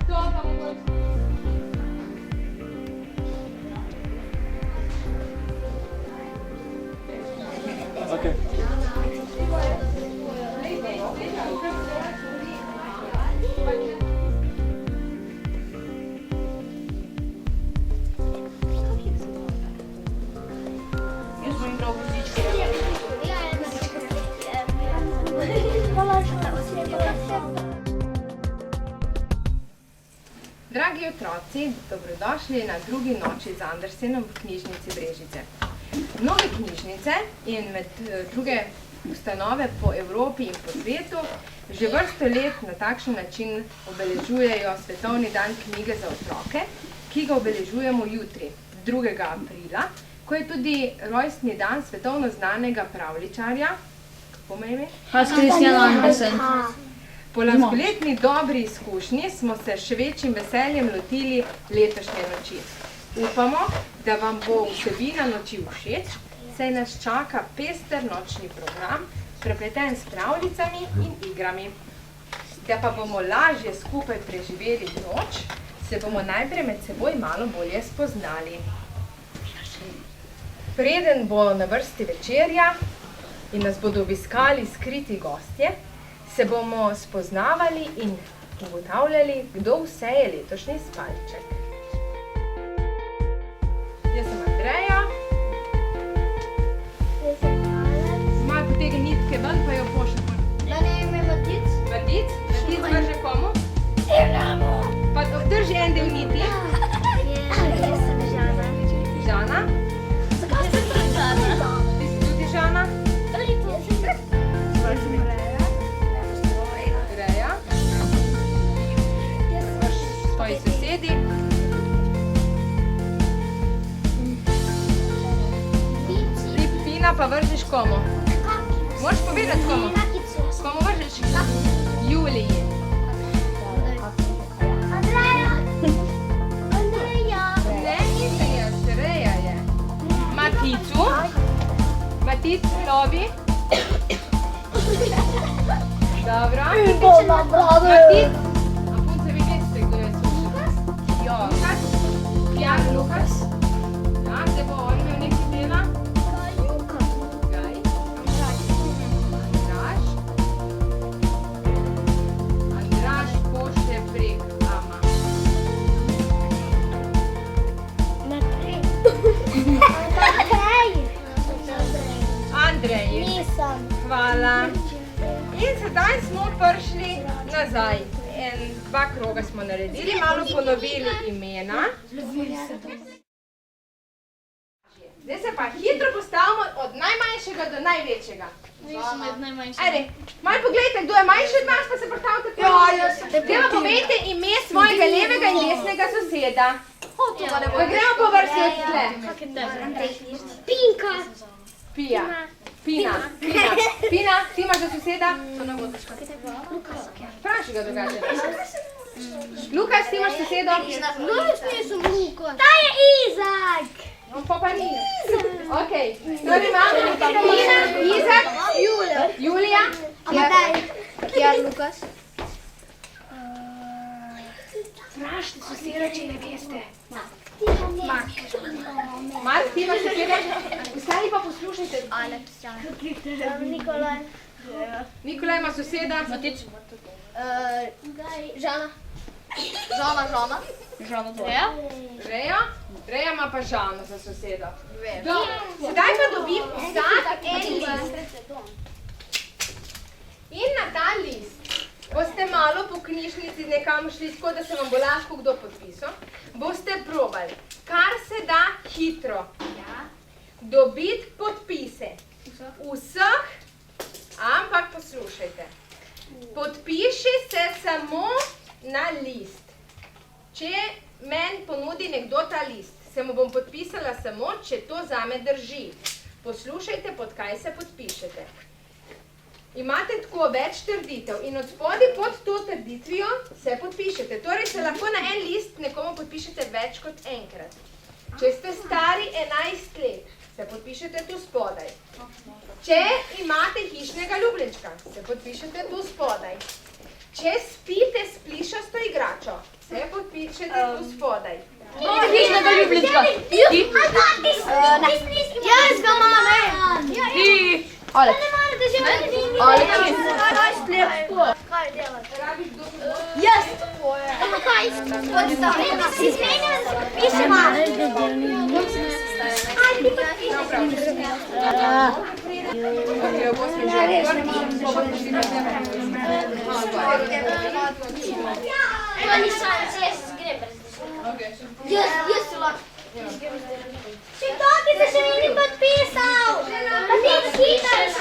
To pa mogoče. Okay. Dragi otroci, dobrodošli na drugi noči z Andersenom v knjižnici Brežice. Mnoge knjižnice in med druge ustanove po Evropi in po svetu že vrsto let na takšen način obeležujejo Svetovni dan knjige za otroke, ki ga obeležujemo jutri, 2. aprila, ko je tudi rojstni dan svetovno znanega pravljičarja, kako mu je ime? Hans Christian Andersen. Po lanskoletni dobri izkušnji smo se še večjim veseljem lotili letošnje noči. Upamo, da vam bo vsebina noči všeč, saj nas čaka pester nočni program, prepleten s pravljicami in igrami. Da pa bomo lažje skupaj preživeli noč, se bomo najprej med seboj malo bolje spoznali. Preden bo na vrsti večerja in nas bodo obiskali skriti gostje, se bomo spoznavali in ugotavljali, kdo vse je letošnji spalček. Jaz sem Andreja. Malo potegne nitke ven, pa jo pošljemo. Matic? Matic vrže komu? Pa drži en del niti. Žana? Ti si tudi Žana? Svoji sosedi. Pina pa vržeš komu? Moraš povedati komu? Komu vržeš? Juliji. Ne, nisem jaz, Reja je. Maticu. Matic lovi. Dobro. Matic. Lukas. Ja, se bo on imel nekaj dela? Gaj. Andraž pošlje prek ama. Andrej. Hvala. In sedaj smo prišli nazaj. Dva kroga smo naredili, malo ponovili imena. Zdaj se pa hitro postavimo od najmanjšega do največjega. Ajde, malo pogledajte, kdo je manjši od nas, pa se postavite prvi. Zdaj pa povejte ime svojega levega in desnega soseda. Gremo po vrsti od tle. Pinka. Pija. Pina, ti imaš za soseda? Vprašaj ga drugače. Lukas, ti imaš sosedo? Ta je Izak. Pa ni. Ok, torej imamo Pina, Izak, Julija. Kjer Lukas? Vprašajte soseda, če ne veste. Mark, ti imaš soseda? Ostali pa poslušajte. Nikolaj. Nikolaj ima soseda. Matic. Žana. Reja. Reja ima pa Žano za sosedo. Sedaj pa dobim vsak en list. In na ta list boste malo po knjižnici nekam šli, tako da se vam bo lahko kdo podpisal. Boste probali, kar se da hitro, dobiti podpise vseh, ampak poslušajte. Podpiši se samo na list. Če meni ponudi nekdo ta list, se mu bom podpisala samo, če to zame drži. Poslušajte, pod kaj se podpišete. Imate tako več trditev in od spodaj pod to trditvijo se podpišete. Torej se lahko na en list nekomu podpišete več kot enkrat. Če ste stari 11 let, se podpišete tu spodaj. Če imate hišnega ljubljenčka, se podpišete tu spodaj. Če spite s plišasto igračo, se podpišete tu spodaj. Knjižnega ljubljenčka. Ti? Jaz ga imam, Ti? Alek. Alek. Jaz. Kaj? Si zmenil, pišemo. Jaz se lahko. Še kdo, ki se še ni podpisal? Pa ti hitaš.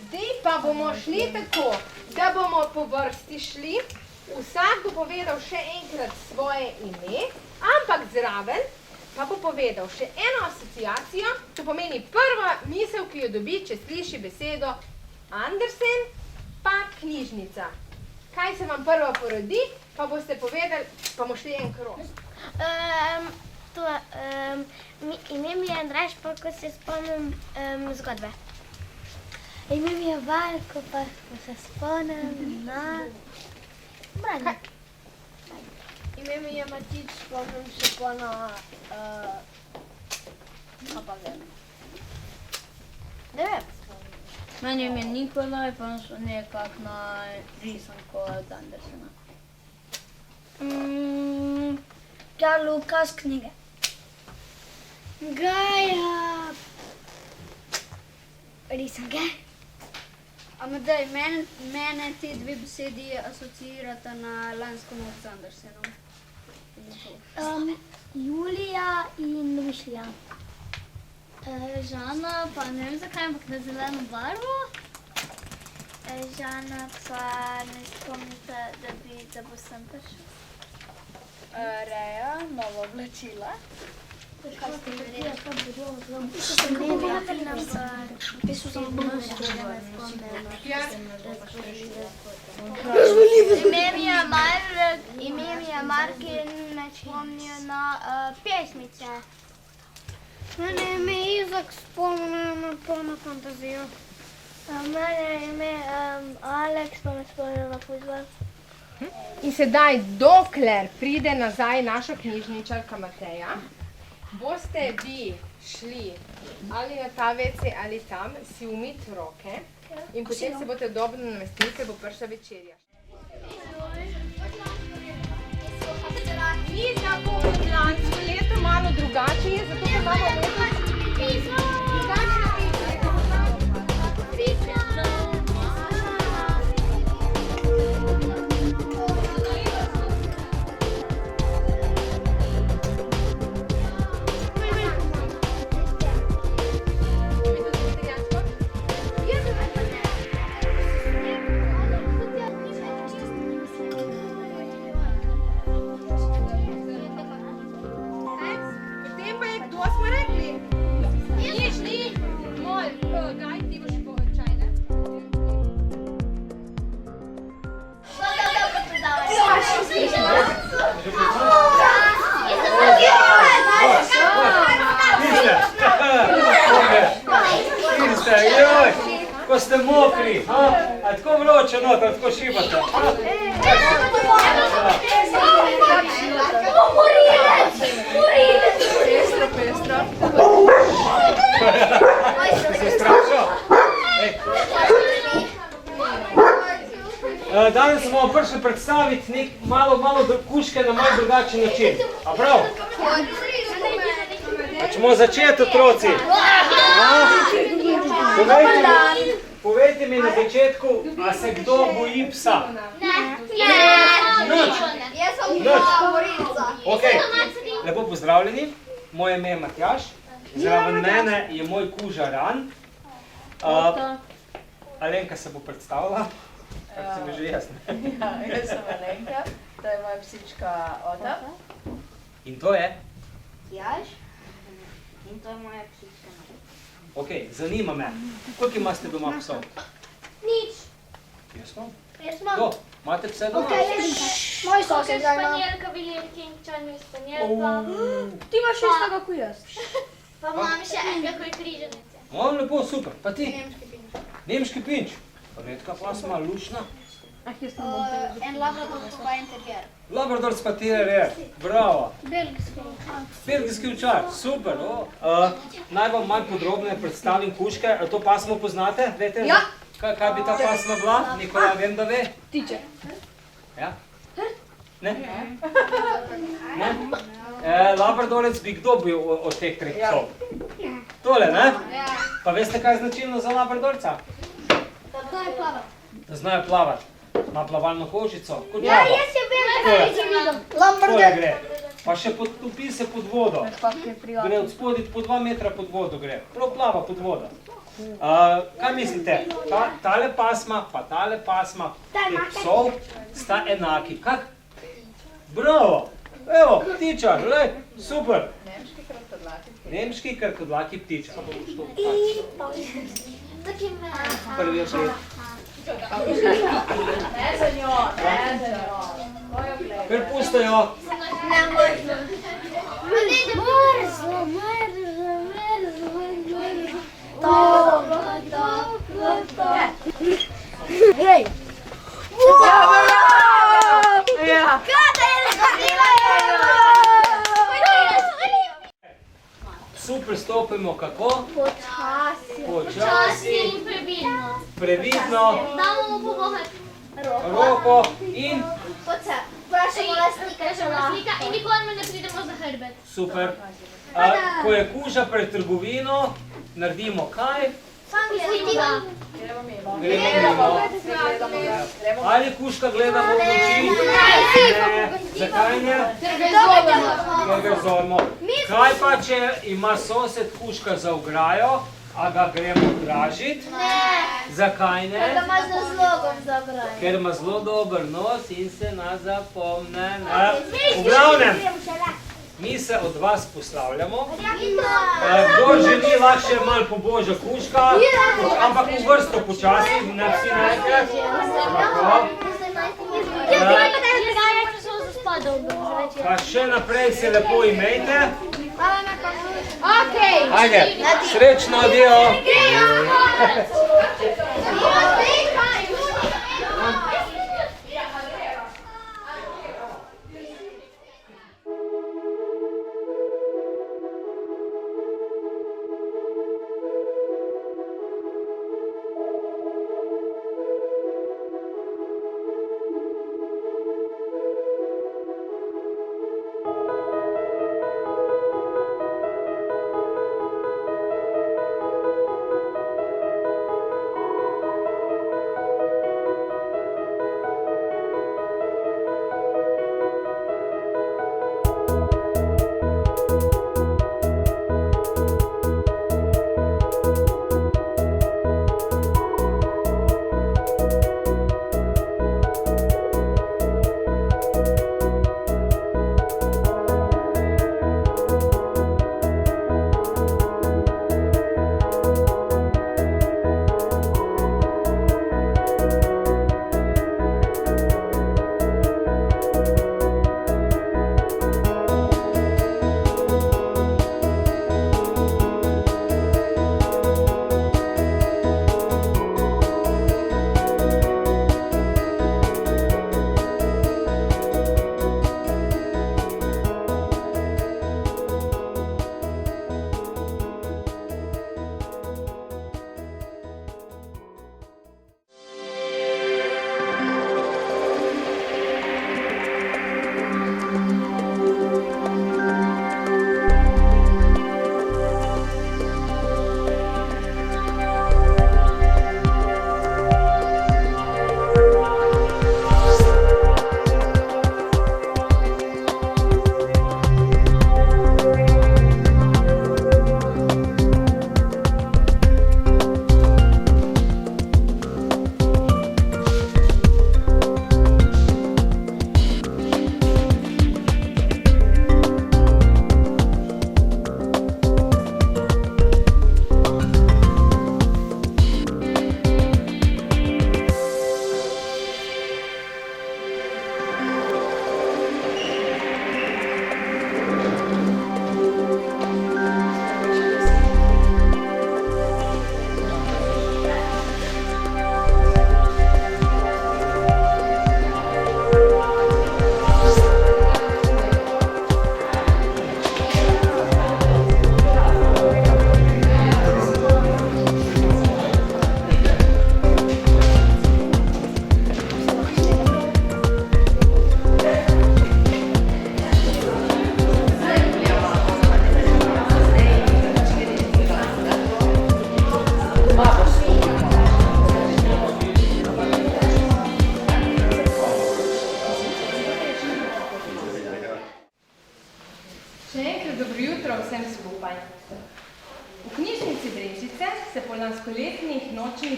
Zdaj pa bomo šli tako, da bomo po vrsti šli, vsak bo povedal še enkrat svoje ime, ampak zraven pa bo povedal še eno asociacijo, to pomeni prva misel, ki jo dobi, če sliši besedo Andersen, pa knjižnica. Kaj se vam prva porodi, pa boste povedali, pa bomo šli en krog. Ime mi je Andraž, pa ko se spomnim zgodbe. Ime mi je Valjko, pa ko se spomnim na branje. Ime mi je Matič, spomnim se pa na ne vem. Meni ime je Nikolaj, pa sem nekako na risanko od Andersena. Ja, Lukas knjige. Gaja. Risanke. Amadej, mene ti dve besedi asociirata na lansko noč z Andersenom. Julija in Mišlja. Žana, pa ne vem zakaj, ampak na zeleno barvo. Žana pa ne spomnite, da bo sem prišel. Reja, nova oblačila. Ime mi je Mark in me spomnijo na pesmice. Mene je ime Izak, spomnijo na polno fantazijo. Mene je ime Alex, pa me spomnijo na fuzbol. In sedaj, dokler pride nazaj naša knjižničarka Mateja, boste vi šli ali na ta WC ali tam si umiti roke in potem se boste dobro namestili, ker bo prišla večerja. Ni tako kot lansko leto, malo drugače je, zato ker imamo letos drugačne Ko ste mokri, a tako vroče noter, tako šibate. Pestro. Se strašil? Danes smo vam prišli predstaviti malo kuške na malo drugačen način. A prav? A ćemo začeti, otroci? Povejte mi na začetku, a se kdo boji psa? Nič. Jaz sem favorica. Okej, lepo pozdravljeni. Moje ime je Matjaž. Zraven mene je moj kuža Ran. Alenka se bo predstavila. Kako se mi že jaz, ne? Ja, jaz sem Alenka, to je moja psička Ota. In to je? Jaž. In to je moja psička. Okej, zanima me, koliko imate doma psov? Nič. Jaz imam. Jaz imam. Kdo? Imate pse doma? Moj sosed ga ima. Španjelka, Viljenkinčan, španjelka. Ti imaš istega kot jaz. Pa imam še enega kot križanice. O, lepo, super. Pa ti? Nemški pinč. Redka pasma, lušna. En labrador pa en terrier. Labrador pa terrier. Bravo. Belgijski. Belgijski ovčar, super. Naj vam malo podrobneje predstavim kužke. To pasmo poznate? Vete? Ja. Kaj bi ta pasma bila? Nikola, vem, da ve. Tiče. Ja? Ne? Ne? Labradorec bi kdo bil od teh treh psov? Tole, ne? Pa veste, kaj je značilno za labradorca? To je plava. Da znajo plavati. Ima plavalno kožico. Kot Ja, žaba. jaz je bil, da Tole. sem videl. Tole gre. Pa še potopi se pod vodo. Kak je prijatelj. Gre od spodaj po 2 metra pod vodo gre. Prav plava pod vodo. Kaj mislite? Tale pasma pa tale pasma teh psov sta enaki. Kak? Bravo! Evo, ptičar, lej, super! Nemški krkodlaki ptičar. Prvi je prijet. Ne za njo, ne za njo. Kar pustajo. Ne možno. Mrzlo, mrzlo, mrzlo, mrzlo. Toplo, toplo, toplo. Hej! Ja! Kada je zgodila? Psu pristopimo kako? Počasi. Počasi, in previdno. previdno, Damo mu pomagati. roko in Vprašamo lastnika in nikoli mu ne pridemo za hrbet. super. Ko je kuža pred trgovino, naredimo kaj? Pustimo ga. Gremo mimo. Gremo mimo. Ali kužka gledamo v oči? Ne. Zakaj ne? Ker ga zormo. Kaj pa, če ima sosed kužka za ograjo, a ga gremo dražiti? Zakaj ne? Ima z razlogom za braj. Ker ima zelo dober nos in se nas zapomne. V glavnem, mi se od vas poslavljamo. Kdo želi, lahko še malo poboža kužka, ampak v vrsto počasi, ne vsi naenkrat. Tako. Pa še naprej se lepo imejte. Okej! Ajde, srečno, adijo.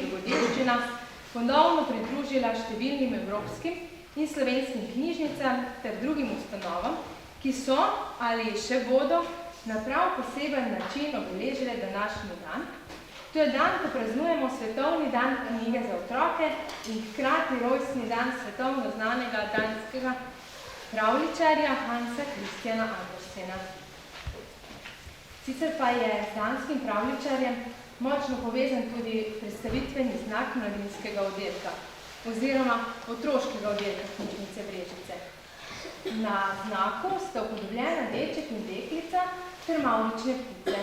prihodevščina ponovno pridružila številnim evropskim in slovenskim knjižnicam ter drugim ustanovam, ki so ali še bodo na prav poseben način obeležile današnji dan. To je dan, ko praznujemo svetovni dan knjige za otroke in hkrati rojstni dan svetovno znanega danskega pravljičarja Hansa Christiana Andersena. Sicer pa je z danskim pravljičarjem močno povezan tudi predstavitveni znak mladinskega oddelka oziroma otroškega oddelka knjižnice Brežice. Na znaku sta upodobljena deček in deklica ter mavrične ptice.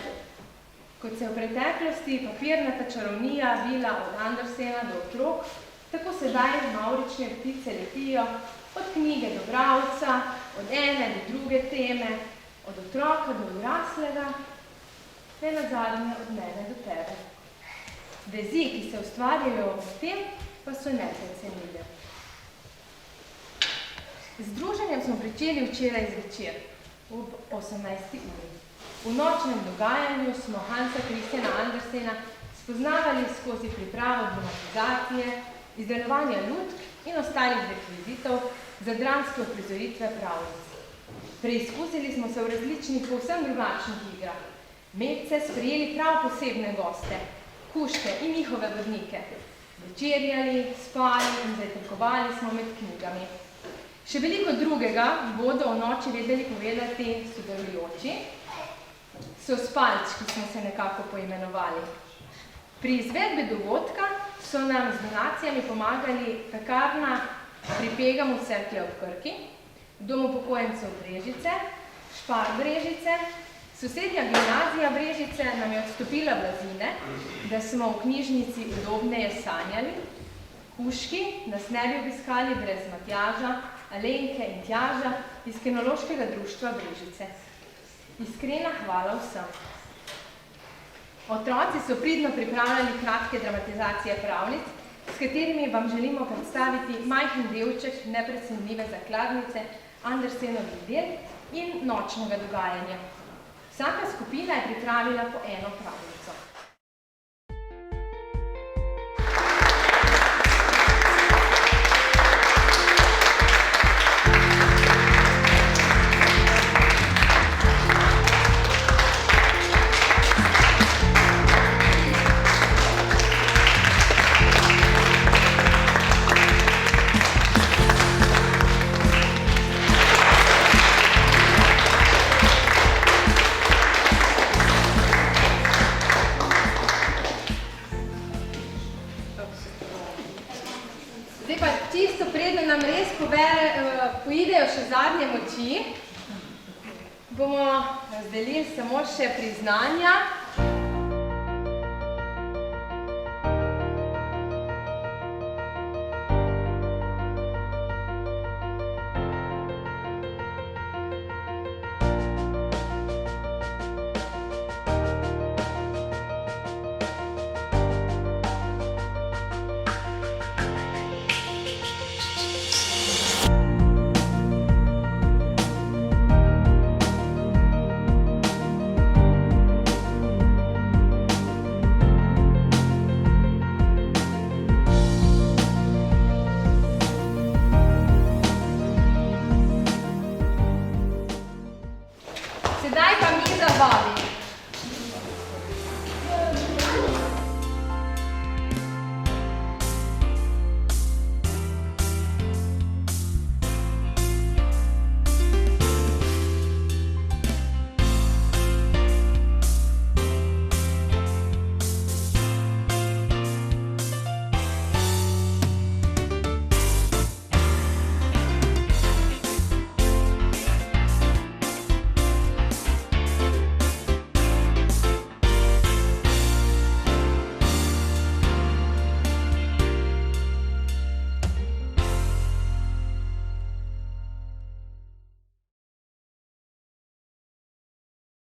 Kot se v preteklosti papirnata čarovnija vila od Andersena do otrok, tako sedaj mavrične ptice letijo od knjige do bralca, od ene do druge teme, od otroka do odraslega, ne nazadnje od mene do tebe. Vezi, ki se ustvarjajo ob tem, pa so neprecenljive. Z druženjem smo pričeli včeraj zvečer, ob 18. uri. V nočnem dogajanju smo Hansa Christiana Andersena spoznavali skozi pripravo dramatizacije, izdelovanja lutk in ostalih rekvizitov za dramske uprizoritve pravljic. Preizkusili smo se v različnih povsem drugačnih igrah. Medse sprejeli prav posebne goste, kužke in njihove vodnike. Večerjali, spali in zajtrkovali smo med knjigami. Še veliko drugega bodo v noči vedeli povedati sodelujoči, sospalčki smo se nekako poimenovali. Pri izvedbi dogodka so nam z donacijami pomagali pekarna pri Pegamu Cerklje ob Krki, Dom upokojencev Brežice, Špar Brežice, sosednja gimnazija Brežice nam je odstopila blazine, da smo v knjižnici udobneje sanjali, kužki nas ne bi obiskali brez Matjaža, Alenke in Tjaža iz Kinološkega društva Brežice. Iskrena hvala vsem. Otroci so pridno pripravljali kratke dramatizacije pravljic, s katerimi vam želimo predstaviti majhen delček neprecenljive zakladnice Andersenovih del in nočnega dogajanja. Vsaka skupina je pripravila po eno pravljico. Zdaj pa čisto predno nam res poidejo še zadnje moči, bomo razdelili samo še priznanja